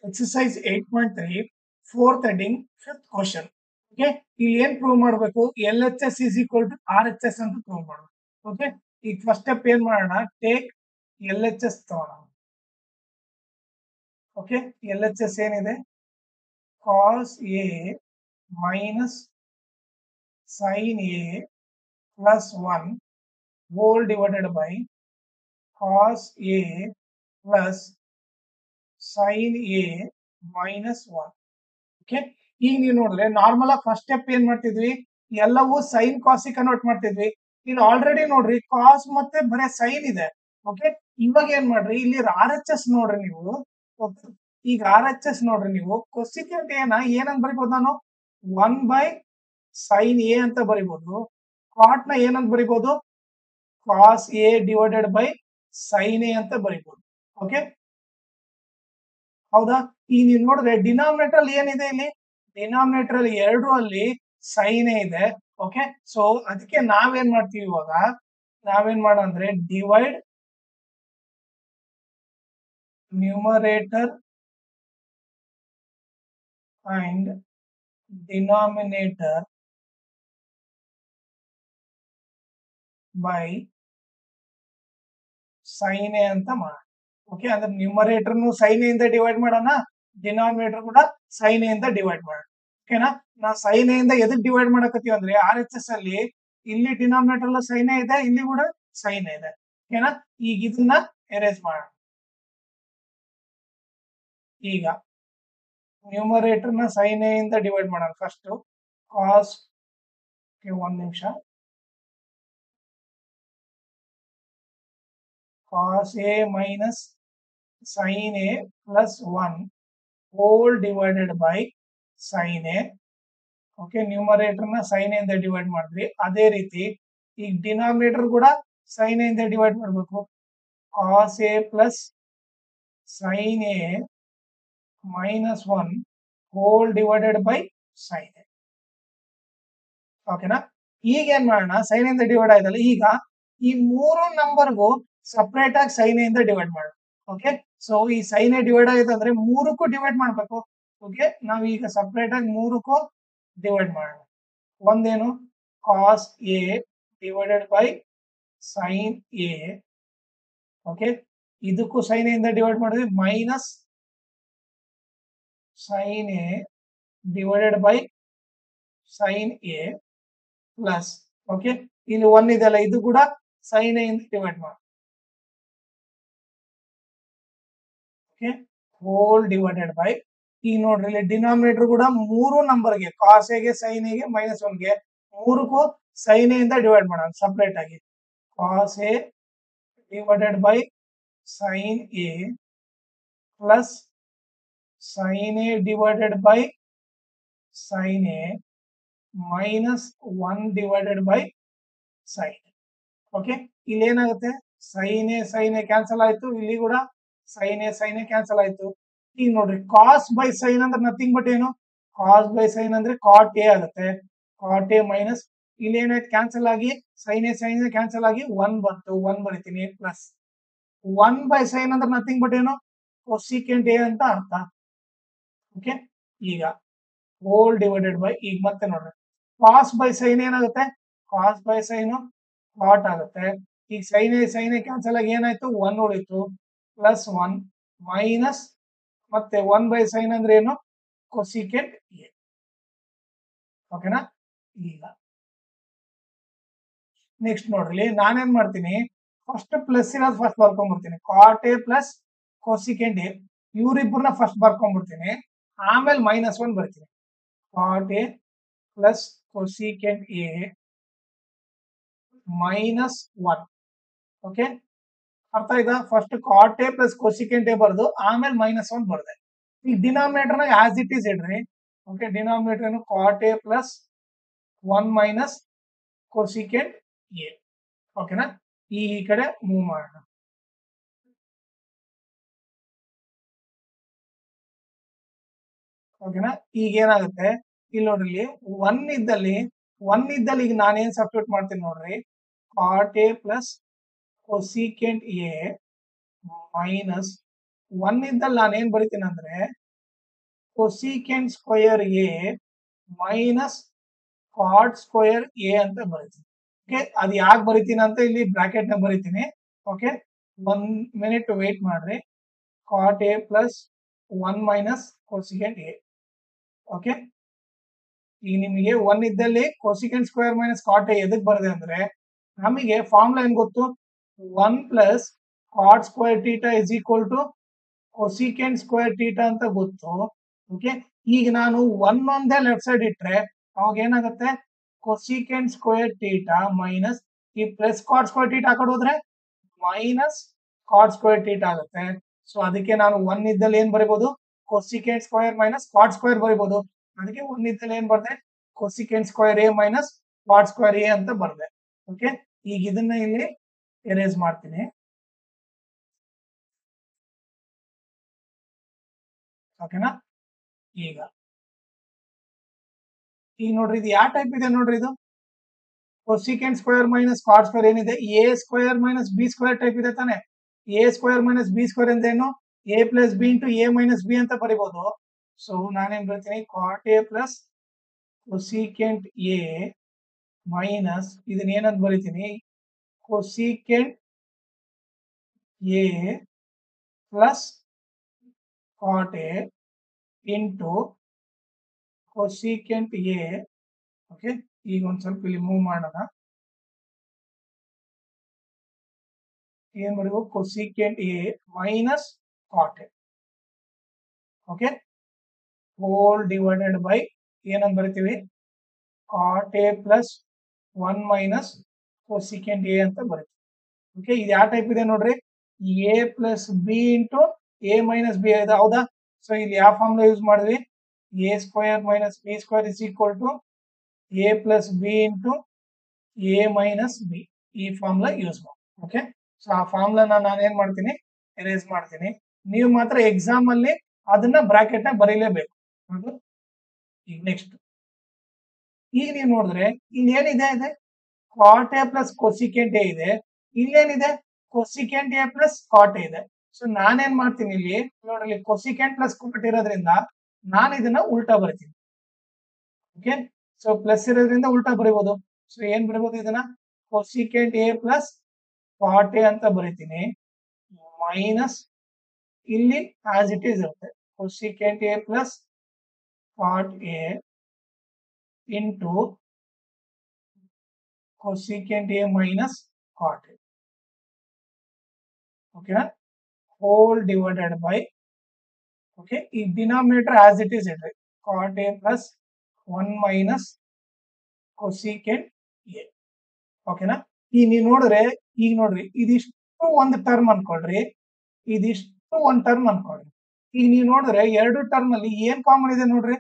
Exercise 8.3 fourth heading fifth question. Okay, ಇಲ್ಲಿ ಏನ್ prove ಮಾಡಬೇಕು? L H S is equal to R H S ಅಂತ prove ಮಾಡಬೇಕು. Okay, ಈಗ ಫಸ್ಟ್ ಸ್ಟೆಪ್ ಏನ್ ಮಾಡೋಣ? ಟೇಕ್ ಎಲ್ ಎಚ್ ಎಸ್ ತಗೋಣ. ಓಕೆ, ಎಲ್ ಎಚ್ ಎಸ್ ಏನಿದೆ? Cos A minus sine A plus 1 whole divided by cos A plus sign A minus 1. Okay, ಈಗ ನೀವು ನೋಡಿದ್ರೆ ನಾರ್ಮಲ್ ಆಗಿ ಫಸ್ಟ್ ಸ್ಟೆಪ್ ಏನ್ ಮಾಡ್ತಿದ್ವಿ? ಎಲ್ಲವೂ ಸೈನ್ ಕಾಸಿ ಕನ್ವರ್ಟ್ ಮಾಡ್ತಿದ್ವಿ. ಇಲ್ಲಿ ಆಲ್ರೆಡಿ ನೋಡ್ರಿ ಕಾಸ್ ಮತ್ತೆ ಬರೀ ಸೈನ್ ಇದೆ. ಓಕೆ, ಇವಾಗ ಏನ್ ಮಾಡ್ರಿ? ಇಲ್ಲಿ ಆರ್ ಎಚ್ ಎಸ್ ನೋಡ್ರಿ ನೀವು. ಈಗ ಆರ್ ಎಚ್ ಎಸ್ ನೋಡ್ರಿ ನೀವು, ಕೊಸಿಕೆಂಟ್ ಏನಂತ ಬರಿಬಹುದು? ನಾನು 1 ಬೈ ಸೈನ್ ಎ ಅಂತ ಬರಿಬಹುದು. ಕಾಟ್ ನ ಏನಂತ ಬರಿಬಹುದು? Cos A divided by sign A ಅಂತ ಬರಿಬಹುದು. ಓಕೆ, ಹೌದಾ? ಈಗ ನೀವು ನೋಡಿದ್ರೆ ಡಿನಾಮಿನೇಟರ್ ಅಲ್ಲಿ ಏನಿದೆ? ಇಲ್ಲಿ ಡಿನಾಮಿನೇಟರ್ ಅಲ್ಲಿ ಎರಡು ಅಲ್ಲಿ ಸೈನ್ ಇದೆ. ಓಕೆ, ಸೊ ಅದಕ್ಕೆ ನಾವೇನ್ ಮಾಡ್ತೀವಿ ಇವಾಗ? ನಾವೇನ್ ಮಾಡೋಣ ಅಂದ್ರೆ divide numerator and denominator by sine A ಅಂತ ಮಾಡೋಣ. ಓಕೆ, ಅಂದ್ರೆ ನ್ಯೂಮರೇಟರ್ ಸೈನ್ ಇಂದ ಡಿವೈಡ್ ಮಾಡೋಣ, ಡಿನಾಮಿನೇಟರ್ ಕೂಡ ಸೈನ್ ಇಂದ ಡಿವೈಡ್ ಮಾಡೋಣ. ಓಕೆನಾ? ನಾ ಸೈನ್ ಇಂದ ಎದಕ್ ಡಿವೈಡ್ ಮಾಡಕತ್ತೀವಿ ಅಂದ್ರೆ ಆರ್ ಎಚ್ ಎಸ್ ಅಲ್ಲಿ ಇಲ್ಲಿ ಡಿನಾಮಿನೇಟರ್ ಸೈನ್ ಇದೆ, ಇಲ್ಲಿ ಕೂಡ ಸೈನ್ ಇದೆ. ಓಕೆನಾ? ಈಗ ಇದನ್ನ ಎರೇಸ್ ಮಾಡೋಣ. ಈಗ ನ್ಯೂಮರೇಟರ್ ನ ಸೈನ್ ಇಂದ ಡಿವೈಡ್ ಮಾಡೋಣ. ಫಸ್ಟ್ ಕಾಸ್, ಒಂದ್ ನಿಮಿಷ, cos A minus sine A plus 1 whole divided by sign A. Okay, numerator ನ ಸೈನ್ ಇಂದ ಡಿವೈಡ್ ಮಾಡಿದ್ವಿ. ಅದೇ ರೀತಿ ಈಗ ಡಿನಾಮಿನೇಟರ್ ಕೂಡ ಸೈನ್ ಇಂದ ಡಿವೈಡ್ ಮಾಡಬೇಕು. Cos A plus sign A minus 1 whole divided by sign A. ಓಕೆನಾ? ಈಗ ಏನ್ ಮಾಡೋಣ? ಸೈನ್ ಇಂದ ಡಿವೈಡ್ ಆಯ್ತಲ್ಲ, ಈಗ ಈ ಮೂರು ನಂಬರ್ಗೂ ಸಪರೇಟ್ ಆಗಿ ಸೈನ್ ಇಂದ ಡಿವೈಡ್ ಮಾಡೋಣ. ಓಕೆ, ಸೊ ಈ ಸೈನ್ ಎ ಡಿವೈಡ್ ಆಗಿದೆ ಅಂದ್ರೆ ಮೂರಕ್ಕೂ ಡಿವೈಡ್ ಮಾಡ್ಬೇಕು. ಓಕೆ, ನಾವ್ ಈಗ ಸಪರೇಟ್ ಆಗಿ ಮೂರಕ್ಕೂ ಡಿವೈಡ್ ಮಾಡೋಣ. ಒಂದೇನು? Cos A divided by sign A. Okay, ಇದಕ್ಕೂ ಸೈನ್ ಇಂದ ಡಿವೈಡ್ ಮಾಡಿದ್ವಿ, minus sine A divided by sign A plus, okay, ಇಲ್ಲಿ 1 ಇದೆಲ್ಲ, ಇದು ಕೂಡ ಸೈನ್ ಎ ಇಂದ ಡಿವೈಡ್ ಮಾಡಿ. ಓಕೆ, ಹೋಲ್ ಡಿವೈಡೆಡ್ ಬೈ, ಈಗ ನೋಡ್ರಿ ಇಲ್ಲಿ ಡಿನಾಮಿನೇಟರ್ ಕೂಡ ಮೂರು ನಂಬರ್ಗೆ, ಕಾಸ್ ಎಗೆ ಸೈನ್ ಎಗೆ ಮೈನಸ್ 1ಗೆ ಮೂರಕ್ಕೂ ಸೈನ್ ಎ ಇಂದ ಡಿವೈಡ್ ಮಾಡೋಣ ಸಪರೇಟ್ ಆಗಿ. Cos A divided by sign A plus sign A divided by sign A minus 1 divided by sin. Okay, ಇಲ್ಲಿ ಏನಾಗುತ್ತೆ? ಸೈನ್ ಎ ಕ್ಯಾನ್ಸಲ್ ಆಯ್ತು, ಇಲ್ಲಿ ಕೂಡ ಸೈನ್ ಎ ಕ್ಯಾನ್ಸಲ್ ಆಯ್ತು. ಈಗ ನೋಡ್ರಿ ಕಾಸ್ ಬೈ ಸೈನ್ ಅಂದ್ರೆ ನಥಿಂಗ್ ಬಟ್ ಏನು? ಕಾಸ್ ಬೈ ಸೈನ್ ಅಂದ್ರೆ ಕಾಟ್ ಎ ಆಗುತ್ತೆ. ಕಾಟ್ ಎ ಮೈನಸ್ ಇಲ್ಲಿ ಏನಾಯ್ತು? ಕ್ಯಾನ್ಸಲ್ ಆಗಿ ಸೈನ್ ಎ ಕ್ಯಾನ್ಸಲ್ ಆಗಿ 1 ಬಂತು, 1 ಬರಿತೀನಿ, ಪ್ಲಸ್ 1 ಬೈ ಸೈನ್ ಅಂದ್ರೆ ನಥಿಂಗ್ ಬಟ್ ಏನು? ಕೊಸಿಕೆಂಟ್ ಎ ಅಂತ ಅರ್ಥ. ಓಕೆ, ಈಗ ಹೋಲ್ ಡಿವೈಡೆಡ್ ಬೈ, ಈಗ ಮತ್ತೆ ನೋಡ್ರಿ ಕಾಸ್ ಬೈ ಸೈನ್ ಏನಾಗುತ್ತೆ? ಕಾಸ್ ಬೈ ಸೈನ್ ಕಾಟ್ ಆಗುತ್ತೆ. ಈಗ ಸೈನ್ ಎ ಕ್ಯಾನ್ಸಲ್ ಆಗಿ ಏನಾಯ್ತು? 1 ಉಳಿತು, ಪ್ಲಸ್ 1 ಮೈನಸ್ ಮತ್ತೆ 1 ಬೈ ಸೈನ್ ಅಂದ್ರೆ ಏನು? Cosecant A. ಓಕೆನಾ? ಈಗ ನೆಕ್ಸ್ಟ್ ನೋಡ್ರಿ, ನಾನೇನ್ ಮಾಡ್ತೀನಿ? ಫಸ್ಟ್ ಪ್ಲಸ್ ಇರೋದು ಫಸ್ಟ್ ಬರ್ಕೊಂಡ್ಬಿಡ್ತೀನಿ. Cot A plus cosecant A ಇವ್ರಿಬ್ಬರನ್ನ ಫಸ್ಟ್ ಬರ್ಕೊಂಡ್ಬಿಡ್ತೀನಿ, ಆಮೇಲೆ ಮೈನಸ್ 1 ಬರ್ತೀನಿ. Cot A plus cosecant A minus 1. Okay, ಅರ್ಥ ಆಯ್ತಾ? First cot A plus cosecant A ಬರ್ದು ಆಮೇಲೆ ಮೈನಸ್ 1 ಬರ್ದೆ. ಈ ಡಿನಾಮಿನೇಟರ್ ನಾಗ ಆಸ್ ಇಟ್ ಈಸ್ ಇಡ್ರಿ. ಓಕೆ, ಡಿನಾಮಿನೇಟರ್ ಏನು? Cot A plus 1 minus cosecant A. ಓಕೆನಾ? ಈ ಕಡೆ ಮೂವ್ ಮಾಡೋಣ. ಓಕೆನಾ? ಈಗ ಏನಾಗುತ್ತೆ? ಇಲ್ಲಿ ನೋಡ್ರಿ, 1 ಇದ್ದಲ್ಲಿ ಈಗ ನಾನೇನ್ ಸಬ್ಸ್ಟಿಟ್ಯೂಟ್ ಮಾಡ್ತೀನಿ ನೋಡ್ರಿ. Cot A plus cosecant A minus 1 ಇದ್ದಲ್ಲಿ ನಾನು ಏನ್ ಬರಿತೀನಿ ಅಂದ್ರೆ cosecant square A minus cot square A ಅಂತ ಬರೀತೀನಿ. ಓಕೆ, ಅದು ಯಾಕೆ ಬರೀತೀನಿ ಅಂತ ಇಲ್ಲಿ ಬ್ರಾಕೆಟ್ ನ ಬರೀತೀನಿ. ಓಕೆ, 1 minute ವೇಟ್ ಮಾಡ್ರಿ. Cot A plus 1 minus cosecant A. Okay, ಈಗ ನಿಮಗೆ 1 ಇದ್ದಲ್ಲಿ cosecant square minus cot A ಎದಕ್ಕೆ ಬರದೆ ಅಂದ್ರೆ ನಮಗೆ ಫಾರ್ಮುಲಾ ಏನ್ ಗೊತ್ತು, 1 plus cot square theta is equal to cosecant square theta ಅಂತ ಗೊತ್ತು. ಓಕೆ, ಈಗ ನಾನು 1 ಒಂದೇ ಲೆಫ್ಟ್ ಸೈಡ್ ಇಟ್ರೆ ಅವಾಗ ಏನಾಗುತ್ತೆ, ಕೊಸಿಕೆಂಟ್ ಸ್ಕ್ವೇರ್ ಟೀಟಾ ಮೈನಸ್ ಈ ಪ್ಲಸ್ ಕಾಟ್ ಸ್ಕ್ವೇರ್ ಟೀಟಾ ಆ ಕಡೆ ಹೋದ್ರೆ ಮೈನಸ್ ಕಾಟ್ ಸ್ಕ್ವೇರ್ ಟೀಟಾ ಆಗುತ್ತೆ. ಸೊ ಅದಕ್ಕೆ ನಾನು 1 ಇದ್ದಲ್ಲಿ ಏನ್ ಬರೀಬಹುದು, cosecant square minus cot square ಬರೀಬಹುದು. ಅದಕ್ಕೆ 1 ಇದ್ದಲ್ಲಿ ಏನ್ ಬರ್ದೆ, cosecant square A minus cot square A ಅಂತ ಬರ್ದೆ. ಓಕೆ, ಈಗ ಇದನ್ನ ಇಲ್ಲಿ ಎರೇಸ್ ಮಾಡ್ತೀನಿ. ಓಕೆನಾ, ಈಗ ನೋಡ್ರಿ ಇದು ಯಾವ ಟೈಪ್ ಇದೆ ನೋಡ್ರಿ, ಇದು cosecant square minus cot square ಏನಿದೆ, A square minus B square type ಇದೆ ತಾನೆ. A square minus B square ಅಂದ್ರೆ ಏನು, A plus B into A minus B ಅಂತ ಬರೀಬಹುದು. ಸೊ ನಾನೇನ್ ಬರ್ತೀನಿ, cot A plus cosecant A minus ಇದನ್ನ ಏನಂತ ಬರೀತೀನಿ, cosecant A plus cot A into cosecant A. Okay, ಈಗ ಒಂದ್ ಸ್ವಲ್ಪ ಇಲ್ಲಿ ಮೂವ್ ಮಾಡೋಣ. ಏನ್ ಬರೀಬೇಕು, cosecant A minus cot A. Okay, whole divided by ಏನಂತ ಬರಿತೀವಿ, cot A plus 1 minus cosecant A ಅಂತ ಬರೀತೀವಿ. ಓಕೆ, ಇದು ಯಾವ ಟೈಪ್ ಇದೆ ನೋಡ್ರಿ, A plus B into A minus B ಇದೆ, ಹೌದಾ. ಸೊ ಇಲ್ಲಿ ಯಾವ ಫಾರ್ಮುಲಾ ಯೂಸ್ ಮಾಡಿದ್ವಿ, A square minus B square is equal to A plus B into A minus B, ಈ ಫಾರ್ಮುಲಾ ಯೂಸ್ ಮಾಡಿ. ಓಕೆ, ಸೊ ಆ ಫಾರ್ಮುಲಾನ ನಾನು ಏನ್ ಮಾಡ್ತೀನಿ, ಎರೇಸ್ ಮಾಡ್ತೀನಿ. ನೀವು ಮಾತ್ರ ಎಕ್ಸಾಮ್ ಅಲ್ಲಿ ಅದನ್ನ ಬ್ರಾಕೆಟ್ ನ ಬರೀಲೇಬೇಕು. ಈಗ ನೆಕ್ಸ್ಟ್, ಈಗ ನೀವು ನೋಡಿದ್ರೆ ಇಲ್ಲಿ ಏನಿದೆ ಇದೆ, cot A plus cosecant A ಇದೆ, ಇಲ್ಲೇನಿದೆ cosecant A plus cot A ಇದೆ. ಸೊ ನಾನೇನ್ ಮಾಡ್ತೀನಿ, ಇಲ್ಲಿ ನೋಡ್ರಿ ಕೊಸಿಕೆಂಟ್ ಪ್ಲಸ್ ಕಾಟ್ ಇರೋದ್ರಿಂದ ನಾನು ಇದನ್ನ ಉಲ್ಟಾ ಬರಿತೀನಿ. ಓಕೆ, ಸೊ ಪ್ಲಸ್ ಇರೋದ್ರಿಂದ ಉಲ್ಟಾ ಬರೀಬಹುದು. ಸೊ ಏನ್ ಬರೀಬಹುದು, ಇದನ್ನ cosecant A plus cot A ಅಂತ ಬರೀತೀನಿ, ಮೈನಸ್ ಇಲ್ಲಿ ಆಸ್ ಇಟ್ ಈಸ್ ಇರುತ್ತೆ cosecant A plus cot A into cosecant a minus cot a. Okay, whole divided by, okay, ಈ denominator as it is ಇದೆ, cot a plus 1 minus cosecant a. ಓಕೆನಾ, ಈಗ ನೀವು ನೋಡ್ರಿ, ಈಗ ನೋಡ್ರಿ ಇದಿಷ್ಟು ಒಂದು ಟರ್ಮ್ ಅನ್ಕೊಳ್ರಿ, ಇದಿಷ್ಟು ಒಂದು ಟರ್ಮ್ ಅನ್ಕೊಳ್ರಿ. ಈಗ ನೀವು ನೋಡಿದ್ರೆ ಎರಡು ಟರ್ಮ್ ಅಲ್ಲಿ ಏನ್ ಕಾಮನ್ ಇದೆ ನೋಡ್ರಿ,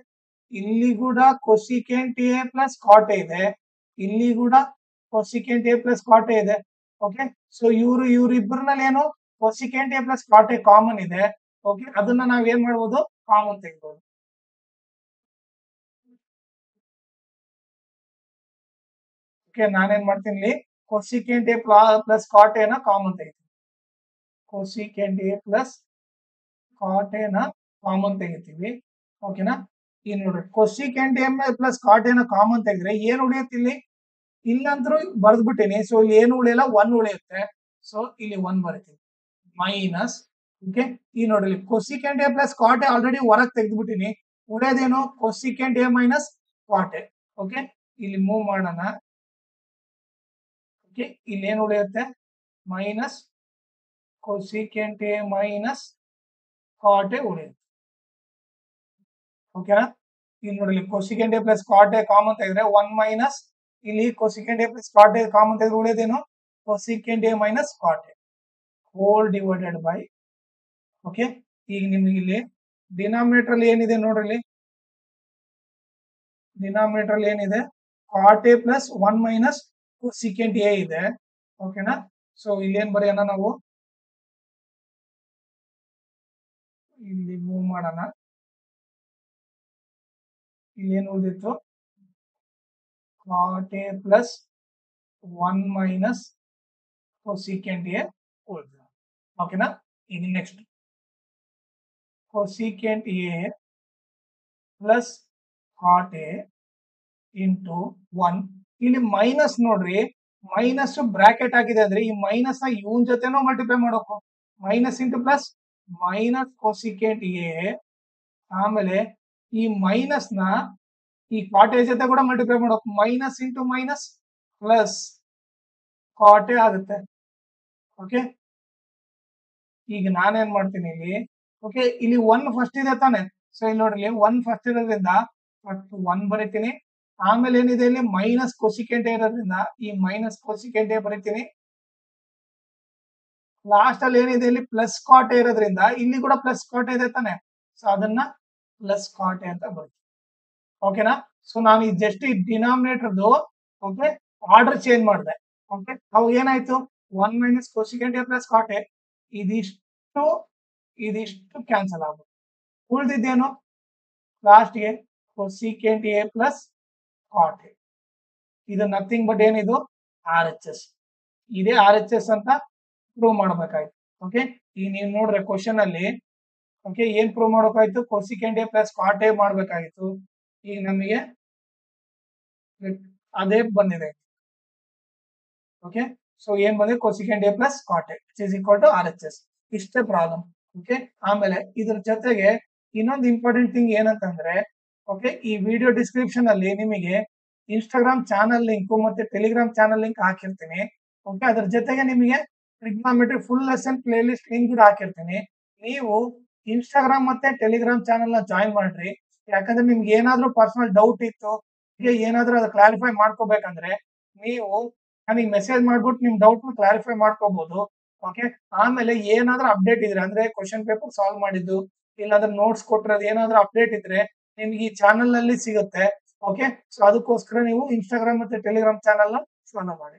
ಇಲ್ಲಿ ಕೂಡ cosecant A plus cot A ಇದೆ, ಇಲ್ಲಿ ಕೂಡ cosecant A plus cot A ಇದೆ. ಓಕೆ, ಸೊ ಇವ್ರಿಬ್ಬರಲ್ಲಿ ಏನು cosecant A plus cot A common ಇದೆ. ಓಕೆ, ಅದನ್ನ ನಾವ್ ಏನ್ ಮಾಡ್ಬೋದು, ಕಾಮನ್ ತೆಗಿಬಹುದು. ಓಕೆ, ನಾನೇನ್ ಮಾಡ್ತೀನಿ, ಇಲ್ಲಿ cosecant A plus cot A ನ ಕಾಮನ್ ತೆಗಿತೀನಿ. Cosecant A plus cot A ನ ಕಾಮನ್ ತೆಗಿತೀವಿ. ಓಕೆನಾ, ಈಗ ನೋಡ್ರಿ cosecant A plus cot A ನ ಕಾಮನ್ ತೆಗೆದ್ರೆ ಏನ್ ಉಳಿಯುತ್ತೆ, ಇಲ್ಲಿ ಇಲ್ಲಂದ್ರೂ ಬರ್ದ್ಬಿಟ್ಟಿನಿ. ಸೊ ಇಲ್ಲಿ ಏನು ಉಳಿಯಲ್ಲ, 1 ಉಳಿಯುತ್ತೆ. ಸೊ ಇಲ್ಲಿ 1 ಬರೀತೀನಿ ಮೈನಸ್. ಓಕೆ, ಈ ನೋಡ್ರಿ cosecant A plus cot A already ಹೊರಗೆ ತೆಗೆದ್ಬಿಟ್ಟಿನಿ, ಉಳಿಯೋದೇನು cosecant A minus cot A. Okay, ಇಲ್ಲಿ ಮೂವ್ ಮಾಡೋಣ. ಓಕೆ, ಇಲ್ಲಿ ಏನು ಉಳಿಯುತ್ತೆ, minus cosecant A minus cot A ಉಳಿಯುತ್ತೆ. ಓಕೆನಾ, ಇಲ್ಲಿ ನೋಡ್ರಿ cosecant A plus cot A common ತೆಗೆದ್ರೆ 1 ಮೈನಸ್ ಇಲ್ಲಿ cosecant A plus cot A common ತೆಗೆದ್ರೆ ಉಳಿಯೋದೇನು cosecant A minus cot A whole divided by. Okay, ಈಗ ನಿಮ್ಗೆ ಇಲ್ಲಿ ಡಿನಾಮಿನೇಟರ್ ಅಲ್ಲಿ ಏನಿದೆ ನೋಡ್ರಿ, ಇಲ್ಲಿ ಡಿನಾಮಿನೇಟರ್ ಅಲ್ಲಿ ಏನಿದೆ, cot A plus 1 minus cosecant A ಇದೆ. ಓಕೆನಾ, ಸೊ ಇಲ್ಲಿ ಏನ್ ಬರೆಯೋಣ ನಾವು, ಇಲ್ಲಿ ಮೂವ್ ಮಾಡೋಣ. ಇಲ್ಲಿ ಏನು ಉಳಿದಿತ್ತು, cot A plus 1 minus cosecant a ಉಳಿದ. ಓಕೆನಾ, ಈಗ next cosecant a plus cot A into 1. ಇಲ್ಲಿ ಮೈನಸ್ ನೋಡ್ರಿ, ಮೈನಸ್ ಬ್ರಾಕೆಟ್ ಆಗಿದೆ ಅಂದ್ರೆ ಈ ಮೈನಸ್ ನ ಇವನ್ ಜೊತೆನೂ ಮಲ್ಟಿಪ್ಲೈ ಮಾಡಬೇಕು. Minus into plus minus cosecant A, ಆಮೇಲೆ ಈ ಮೈನಸ್ ನ ಈ ಕಾಟ್ ಎ ಜೊತೆ ಕೂಡ ಮಲ್ಟಿಪ್ಲೈ ಮಾಡಬೇಕು. Minus into minus plus cot A ಆಗುತ್ತೆ. ಓಕೆ, ಈಗ ನಾನೇನ್ ಮಾಡ್ತೀನಿ ಇಲ್ಲಿ, ಓಕೆ ಇಲ್ಲಿ 1 ಫಸ್ಟ್ ಇದೆ ತಾನೆ, ಸೊ ಇಲ್ಲಿ ನೋಡ್ರಿ 1 ಫಸ್ಟ್ ಇರೋದ್ರಿಂದ ಫಸ್ಟ್ 1 ಬರೀತೀನಿ. ಆಮೇಲೆ ಏನಿದೆ ಇಲ್ಲಿ ಮೈನಸ್ ಕೊಸಿಕೆಂಟ್ ಇರೋದ್ರಿಂದ ಈ ಮೈನಸ್ ಕೊಸಿಕೆಂಟ್ ಬರೀತೀನಿ. ಲಾಸ್ಟ್ ಅಲ್ಲಿ ಏನಿದೆ ಇಲ್ಲಿ ಪ್ಲಸ್ ಕಾಟ್ ಇರೋದ್ರಿಂದ ಇಲ್ಲಿ ಕೂಡ ಪ್ಲಸ್ ಕಾಟ್ ಇದೆ ತಾನೆ, ಸೊ ಅದನ್ನ ಪ್ಲಸ್ ಕಾಟ್ ಅಂತ ಬರ್ತೀನಿ. ಓಕೆನಾ? ಸೊ ನಾನು ಈ ಜಸ್ಟ್ ಈ ಡಿನಾಮಿನೇಟರ್ದು ಓಕೆ ಆರ್ಡರ್ ಚೇಂಜ್ ಮಾಡಿದೆ. ಓಕೆ, ಅವಾಗ ಏನಾಯ್ತು 1 minus cosecant A plus cot A, ಇದಿಷ್ಟು ಇದಿಷ್ಟು ಕ್ಯಾನ್ಸಲ್ ಆಗ್ಬೋದು. ಉಳಿದಿದ್ದೇನು ಲಾಸ್ಟ್ಗೆ cosecant A plus cot A. ಇದು ನಥಿಂಗ್ ಬಟ್ ಏನಿದು ಆರ್ ಎಚ್ ಎಸ್. ಇದೇ ಆರ್ ಎಚ್ ಎಸ್ ಅಂತ ಪ್ರೂವ್ ಮಾಡ್ಬೇಕಾಯ್ತು. ಓಕೆ, ಈಗ ನೀವು ನೋಡ್ರೆ ಕ್ವಶನ್ ಅಲ್ಲಿ ಓಕೆ ಏನ್ ಪ್ರೂವ್ ಮಾಡಬೇಕಾಯ್ತು, cosecant A plus cot A ಮಾಡ್ಬೇಕಾಗಿತ್ತು. ಈಗ ನಮಗೆ ಅದೇ ಬಂದಿದೆ. ಓಕೆ, ಸೊ ಏನ್ ಬಂದಿದೆ cosecant A plus cot A which is equal to R H S. ಇಷ್ಟೇ ಪ್ರಾಬ್ಲಮ್. ಓಕೆ, ಆಮೇಲೆ ಇದ್ರ ಜೊತೆಗೆ ಇನ್ನೊಂದು ಇಂಪಾರ್ಟೆಂಟ್ ಥಿಂಗ್ ಏನಂತಂದ್ರೆ ಓಕೆ ಈ ವಿಡಿಯೋ ಡಿಸ್ಕ್ರಿಪ್ಷನ್ ಅಲ್ಲಿ ನಿಮಗೆ ಇನ್ಸ್ಟಾಗ್ರಾಮ್ ಚಾನಲ್ ಲಿಂಕ್ ಮತ್ತೆ ಟೆಲಿಗ್ರಾಮ್ ಚಾನಲ್ ಲಿಂಕ್ ಹಾಕಿರ್ತೀನಿ. ಓಕೆ, ಅದ್ರ ಜೊತೆಗೆ ನಿಮಗೆ trigonometry full lesson play list link ಕೂಡ ಹಾಕಿರ್ತೀನಿ. ನೀವು ಇನ್ಸ್ಟಾಗ್ರಾಮ್ ಮತ್ತೆ ಟೆಲಿಗ್ರಾಮ್ ಚಾನಲ್ ನ ಜಾಯಿನ್ ಮಾಡ್ರಿ. ಯಾಕಂದ್ರೆ ನಿಮ್ಗೆ ಏನಾದ್ರೂ ಪರ್ಸನಲ್ ಡೌಟ್ ಇತ್ತು, ಏನಾದ್ರೂ ಅದು ಕ್ಲಾರಿಫೈ ಮಾಡ್ಕೋಬೇಕಂದ್ರೆ ನೀವು ನನಗೆ ಮೆಸೇಜ್ ಮಾಡ್ಬಿಟ್ಟು ನಿಮ್ ಡೌಟ್ ಕ್ಲಾರಿಫೈ ಮಾಡ್ಕೋಬಹುದು. ಓಕೆ, ಆಮೇಲೆ ಏನಾದ್ರೂ ಅಪ್ಡೇಟ್ ಇದ್ರೆ ಅಂದ್ರೆ ಕ್ವಶನ್ ಪೇಪರ್ ಸಾಲ್ವ್ ಮಾಡಿದ್ದು ಇಲ್ಲಾಂದ್ರೆ ನೋಟ್ಸ್ ಕೊಟ್ಟಿರೋದು ಏನಾದ್ರೂ ಅಪ್ಡೇಟ್ ಇದ್ರೆ ನಿಮ್ಗೆ ಈ ಚಾನಲ್ ನಲ್ಲಿ ಸಿಗುತ್ತೆ. ಓಕೆ, ಸೊ ಅದಕ್ಕೋಸ್ಕರ ನೀವು ಇನ್ಸ್ಟಾಗ್ರಾಮ್ ಮತ್ತೆ ಟೆಲಿಗ್ರಾಮ್ ಚಾನಲ್ ನ ಫಾಲೋ ಮಾಡಿ.